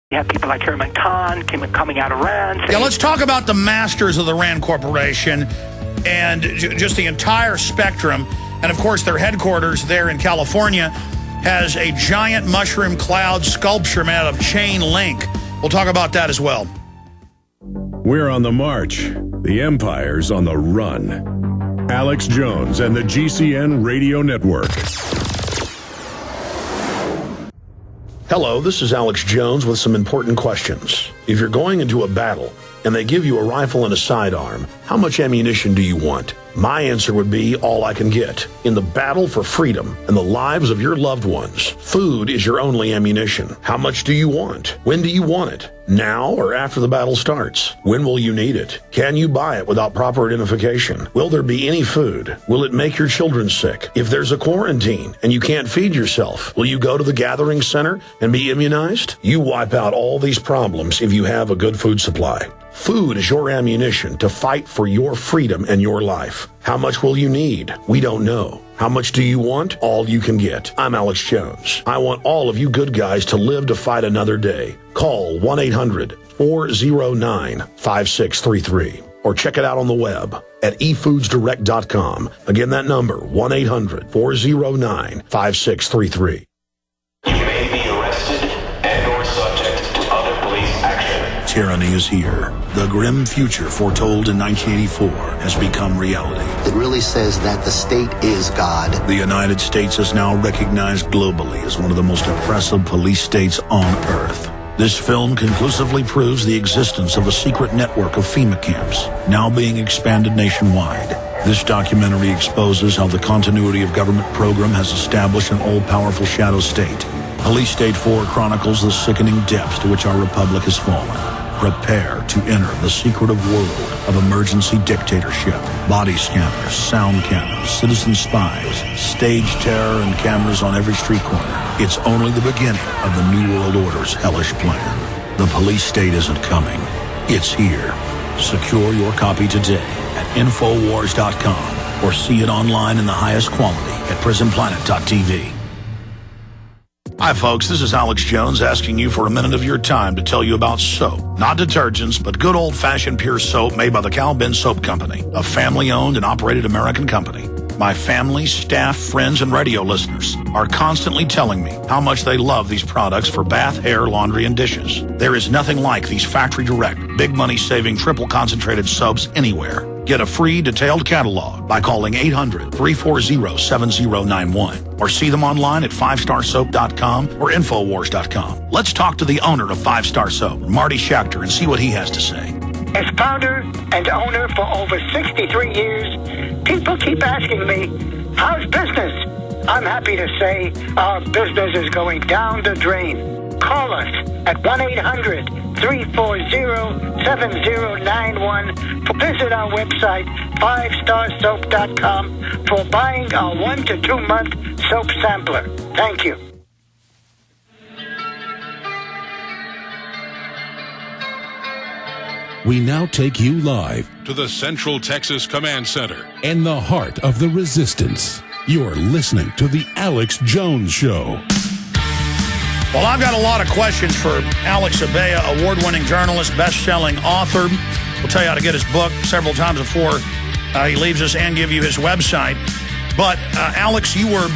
You have people like Herman Khan coming out of RAND. Yeah, let's talk about the masters of the RAND Corporation and just the entire spectrum. And, of course, their headquarters there in California has a giant mushroom cloud sculpture made out of chain link. We'll talk about that as well. We're on the march. The empire's on the run. Alex Jones and the GCN Radio Network. Hello, this is Alex Jones with some important questions. If you're going into a battle and they give you a rifle and a sidearm, how much ammunition do you want? My answer would be all I can get. In the battle for freedom and the lives of your loved ones, food is your only ammunition. How much do you want? When do you want it? Now or after the battle starts? When will you need it? Can you buy it without proper identification? Will there be any food? Will it make your children sick? If there's a quarantine and you can't feed yourself, will you go to the gathering center and be immunized? You wipe out all these problems if you have a good food supply. Food is your ammunition to fight for your freedom and your life. How much will you need? We don't know. How much do you want? All you can get. I'm Alex Jones. I want all of you good guys to live to fight another day. Call 1-800-409-5633 or check it out on the web at efoodsdirect.com. Again, that number, 1-800-409-5633. You may be arrested and or subject to other police action. Tyranny is here. The grim future foretold in 1984 has become reality. It really says that the state is God. The United States is now recognized globally as one of the most oppressive police states on earth. This film conclusively proves the existence of a secret network of FEMA camps, now being expanded nationwide. This documentary exposes how the continuity of government program has established an all-powerful shadow state. Police State 4 chronicles the sickening depths to which our republic has fallen. Prepare to enter the secretive world of emergency dictatorship. Body scanners, sound cannons, citizen spies, stage terror, and cameras on every street corner. It's only the beginning of the New World Order's hellish plan. The police state isn't coming. It's here. Secure your copy today at Infowars.com or see it online in the highest quality at PrisonPlanet.tv. Hi, folks. This is Alex Jones asking you for a minute of your time to tell you about soap. Not detergents, but good old-fashioned pure soap made by the Cal Ben Soap Company, a family-owned and operated American company. My family, staff, friends, and radio listeners are constantly telling me how much they love these products for bath, hair, laundry, and dishes. There is nothing like these factory-direct, big money-saving, triple-concentrated soaps anywhere. Get a free detailed catalog by calling 800-340-7091 or see them online at 5starsoap.com or Infowars.com. Let's talk to the owner of 5 Star Soap, Marty Schachter, and see what he has to say. As founder and owner for over 63 years, people keep asking me, how's business? I'm happy to say our business is going down the drain. Call us at 1-800-340-7091 or visit our website, 5starsoap.com, for buying our 1 to 2 month soap sampler. Thank you. We now take you live to the Central Texas Command Center in the heart of the resistance. You're listening to The Alex Jones Show. Well, I've got a lot of questions for Alex Abella, award-winning journalist, best-selling author. We'll tell you how to get his book several times before he leaves us and give you his website. But, Alex, you were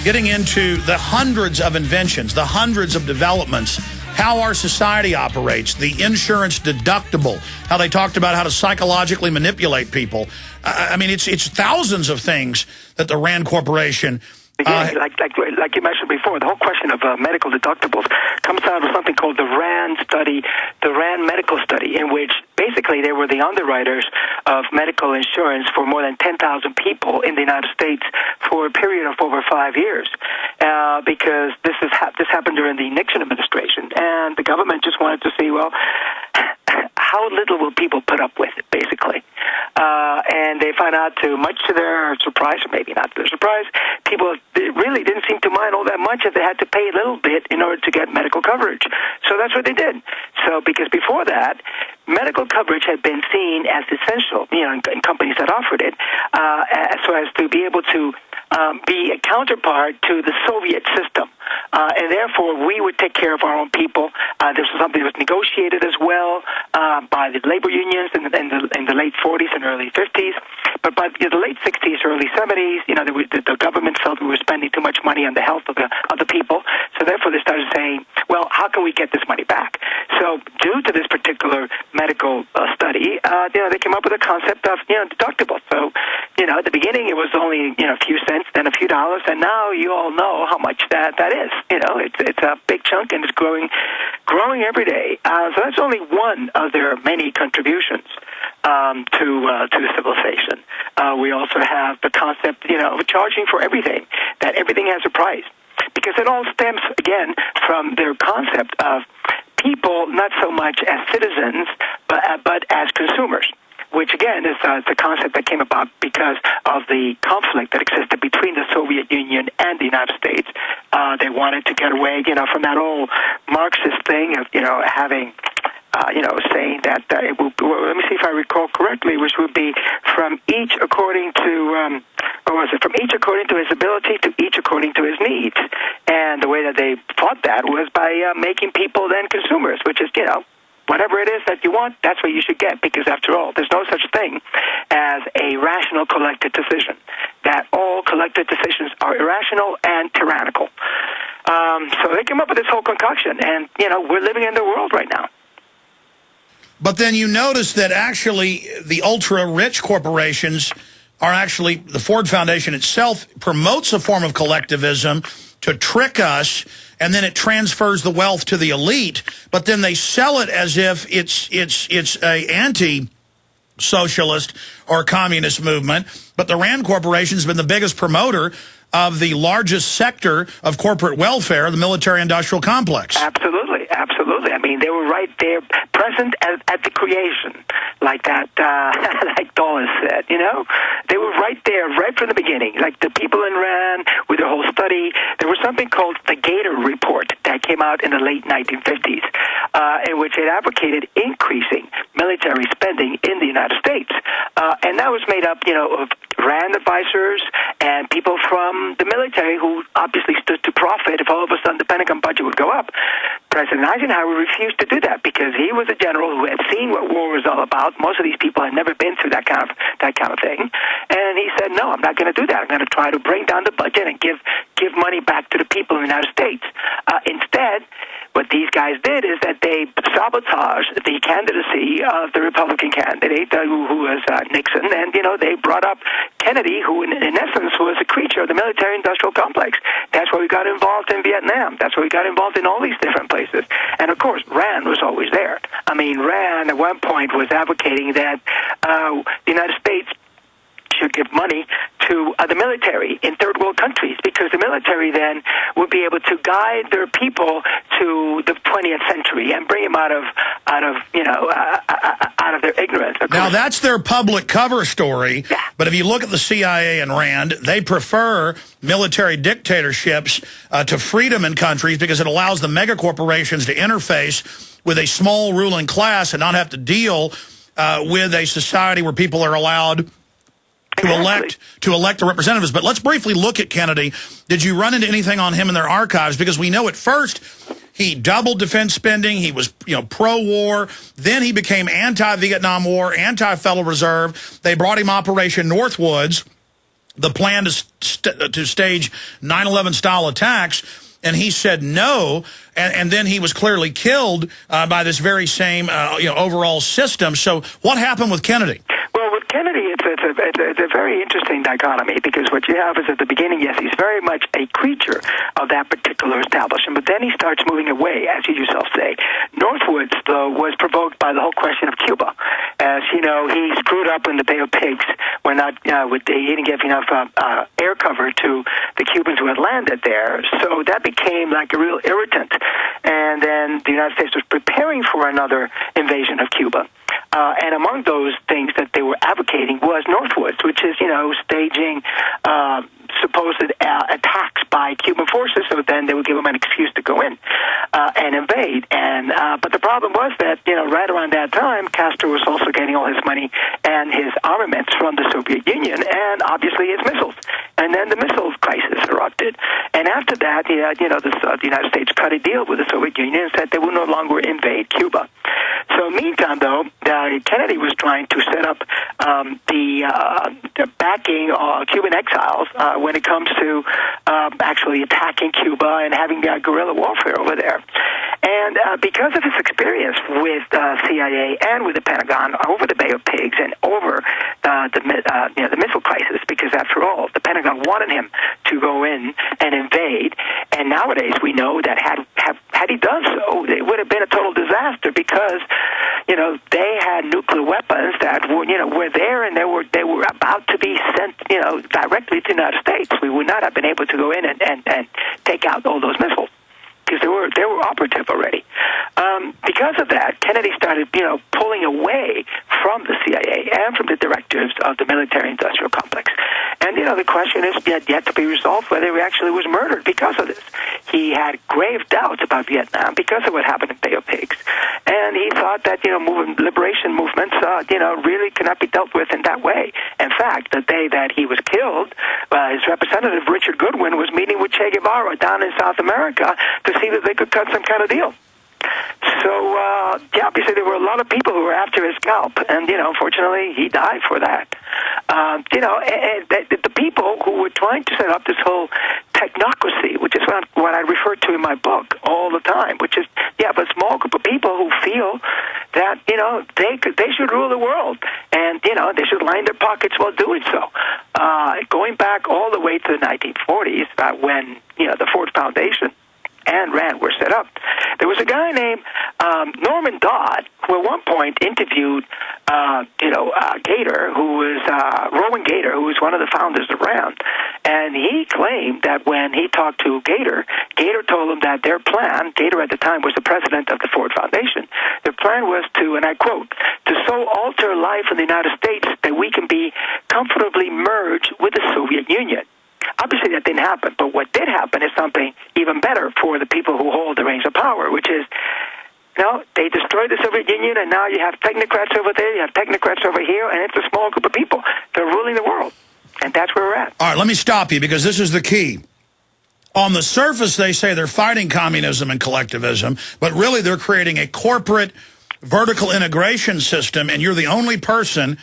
getting into the hundreds of inventions, the hundreds of developments, how our society operates, the insurance deductible, how they talked about how to psychologically manipulate people. I mean, it's thousands of things that the RAND Corporation... Again, like you mentioned before, the whole question of medical deductibles comes out of something called the RAND study, the RAND medical study, in which basically they were the underwriters of medical insurance for more than 10,000 people in the United States for a period of over 5 years, because this happened during the Nixon administration, and the government just wanted to see, well, how little will people put up with it, basically. And they found out, much to their surprise, or maybe not to their surprise, people really didn't seem to mind all that much if they had to pay a little bit in order to get medical coverage. So that's what they did. So because before that, medical coverage had been seen as essential, in companies that offered it, so as to be able to be a counterpart to the Soviet system. And therefore, we would take care of our own people. This was something that was negotiated as well by the labor unions in the late 40s and early 50s. But by the late 60s, early 70s, the government felt we were spending too much money on the health of the people. So therefore, they started saying, well, how can we get this money back? So due to this particular medical study, they came up with a concept of, deductible. So, at the beginning, it was only, a few cents, then a few dollars, and now you all know how much that is. It's a big chunk, and it's growing every day. So that's only one of their many contributions to civilization. We also have the concept, of charging for everything, that everything has a price. Because it all stems, again, from their concept of people not so much as citizens, but as consumers, which, again, is the concept that came about because of the conflict that existed between the Soviet Union and the United States. They wanted to get away, from that old Marxist thing of, having... saying that it will, let me see if I recall correctly, which would be from each according to, from each according to his ability to each according to his needs. And the way that they fought that was by making people then consumers, which is, whatever it is that you want, that's what you should get, because after all, there's no such thing as a rational collective decision. That all collective decisions are irrational and tyrannical. So they came up with this whole concoction, and, we're living in their world right now. But then you notice that actually the ultra-rich corporations are actually, the Ford Foundation itself promotes a form of collectivism to trick us, and then it transfers the wealth to the elite, but then they sell it as if it's a anti-socialist or communist movement. But the Rand Corporation has been the biggest promoter of the largest sector of corporate welfare, the military-industrial complex. Absolutely, absolutely. I mean, they were right there, present at the creation, like that, like Dawes said, They were right there, right from the beginning. Like the people in Rand, with their whole study, there was something called the Gator Report that came out in the late 1950s, in which it advocated increasing military spending in the United States. And that was made up, of Rand advisors and people from the military who obviously stood to profit if all of a sudden the Pentagon budget would go up. President Eisenhower refused to do that because he was a general who had seen what war was all about. Most of these people had never been through that kind of thing. And he said, no, I'm not going to do that. I'm going to try to bring down the budget and give money back to the people in the United States. Instead, what these guys did is that they sabotaged the candidacy of the Republican candidate, who was Nixon, and, they brought up Kennedy, who in essence was a creature of the military-industrial complex. That's why we got involved in Vietnam. That's why we got involved in all these different places. And, of course, Rand was always there. I mean, Rand at one point was advocating that the United States should give money to the military in third world countries, because the military then would be able to guide their people to the 20th century and bring them out of their ignorance. Now that's their public cover story, yeah. But if you look at the CIA and Rand, they prefer military dictatorships to freedom in countries because it allows the mega corporations to interface with a small ruling class and not have to deal with a society where people are allowed to elect the representatives. But let's briefly look at Kennedy. Did you run into anything on him in their archives? Because we know at first he doubled defense spending. He was, pro-war. Then he became anti-Vietnam War, anti-Federal Reserve. They brought him Operation Northwoods, the plan to stage 9/11 style attacks. And he said no, and then he was clearly killed by this very same overall system. So what happened with Kennedy? Well, with Kennedy, it's a very interesting dichotomy, because what you have is at the beginning, yes, he's very much a creature of that particular establishment, but then he starts moving away, as you yourself say. Northwoods, though, was provoked by the whole question of Cuba. As he screwed up in the Bay of Pigs when he didn't give enough air cover to the Cubans who had landed there. So that became like a real irritant. And then the United States was preparing for another invasion of Cuba. And among those things that they were advocating was Northwoods, which is, staging supposed attacks by Cuban forces, so then they would give them an excuse to go in and invade. And but the problem was that, right around that time, Castro was also getting all his money and his armaments from the Soviet Union, and obviously his missiles. And then the missile crisis erupted. And after that, the United States cut a deal with the Soviet Union and said they would no longer invade Cuba. So meantime, though, Kennedy was trying to set up the backing Cuban exiles when it comes to actually attacking Cuba and having guerrilla warfare over there. And because of his experience with CIA and with the Pentagon over the Bay of Pigs and over the missile crisis, because after all, the Pentagon wanted him to go in and invade. And nowadays we know that had he done so, it would have been a total disaster because, they had nuclear weapons that were there, and they were about to be sent, directly to the United States. We would not have been able to go in and take out all those missiles, because they were operative already. Because of that, Kennedy started, pulling away from the CIA and from the directives of the military-industrial complex. And, the question is yet to be resolved whether he actually was murdered because of this. He had grave doubts about Vietnam because of what happened in Bay of Pigs. And he thought that, liberation movements, really cannot be dealt with in that way. In fact, the day that he was killed, his representative, Richard Goodwin, was meeting with Che Guevara down in South America to see that they could cut some kind of deal. So, obviously there were a lot of people who were after his scalp, and, unfortunately, he died for that. And the people who were trying to set up this whole technocracy, which is what I refer to in my book all the time, which is, a small group of people who feel that, they should rule the world, and, they should line their pockets while doing so. Going back all the way to the 1940s, when, the Ford Foundation and RAND were set up, there was a guy named Norman Dodd, who at one point interviewed, Gator, who was Rowan Gator, who was one of the founders of RAND, and he claimed that when he talked to Gator, Gator told him that their plan, Gator at the time was the president of the Ford Foundation, their plan was to, and I quote, to so alter life in the United States that we can be comfortably merged with the Soviet Union. Obviously, that didn't happen, but what did happen is something even better for the people who hold the reins of power, which is, they destroyed the Soviet Union, and now you have technocrats over there, you have technocrats over here, and it's a small group of people. They're ruling the world, and that's where we're at. All right, let me stop you, because this is the key. On the surface, they say they're fighting communism and collectivism, but really they're creating a corporate vertical integration system, and you're the only person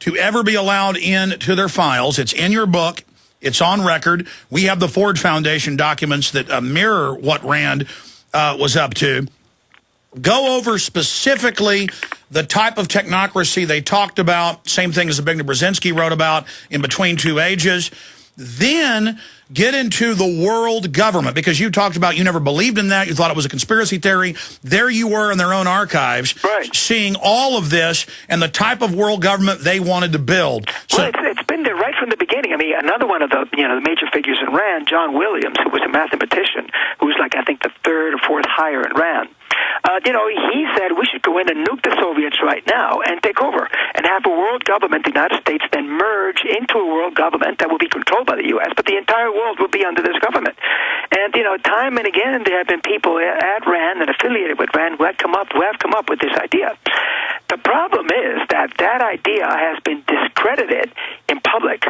to ever be allowed into their files. It's in your book. It's on record. We have the Ford Foundation documents that mirror what RAND was up to. Go over specifically the type of technocracy they talked about, same thing as Zbigniew Brzezinski wrote about in Between Two Ages. Then get into the world government, because you talked about you never believed in that. You thought it was a conspiracy theory. There you were in their own archives, right, seeing all of this and the type of world government they wanted to build. So, well, it's been there right from the beginning. I mean, another one of the the major figures in RAND, John Williams, who was a mathematician, who was like, I think, the third or fourth hire in RAND. He said we should go in and nuke the Soviets right now and take over and have a world government, the United States, then merge into a world government that will be controlled by the U.S., but the entire world will be under this government. And, time and again, there have been people at RAND and affiliated with RAND who have come up with this idea. The problem is that idea has been discredited in public,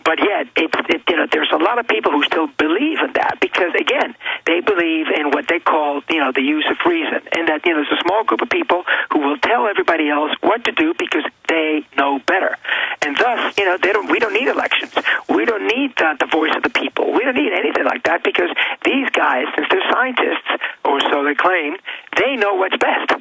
but yet there's a lot of people who still believe in that because, again, they believe in what they call, the use of reason, and that, there's a small group of people who will tell everybody else what to do because they know better. And thus, we don't need elections. We don't need the voice of the people. We don't need anything like that because these guys, since they're scientists, or so they claim, they know what's best.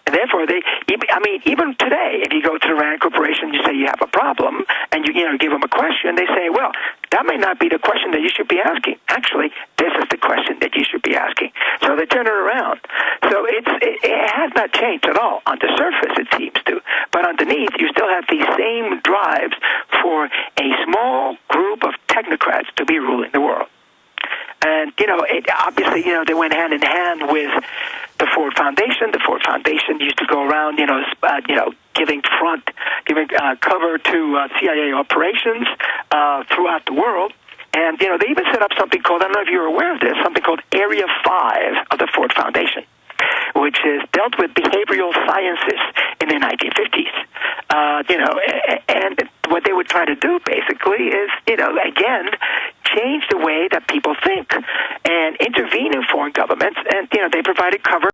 And therefore, even today, if you go to the RAND Corporation, you say you have a problem, and you give them a question, they say, well, that may not be the question that you should be asking. Actually, this is the question that you should be asking. So they turn it around. So it has not changed at all. On the surface, it seems to. But underneath, you still have these same drives for a small group of technocrats to be ruling the world. And, obviously, they went hand in hand with the Ford Foundation. The Ford Foundation used to go around, giving cover to CIA operations throughout the world. And, you know, they even set up something called, I don't know if you're aware of this, something called Area 5 of the Ford Foundation, which is dealt with behavioral sciences in the 1950s. You know, and what they would try to do basically is, you know, again, change the way that people think and intervene in foreign governments. And, you know, they provided cover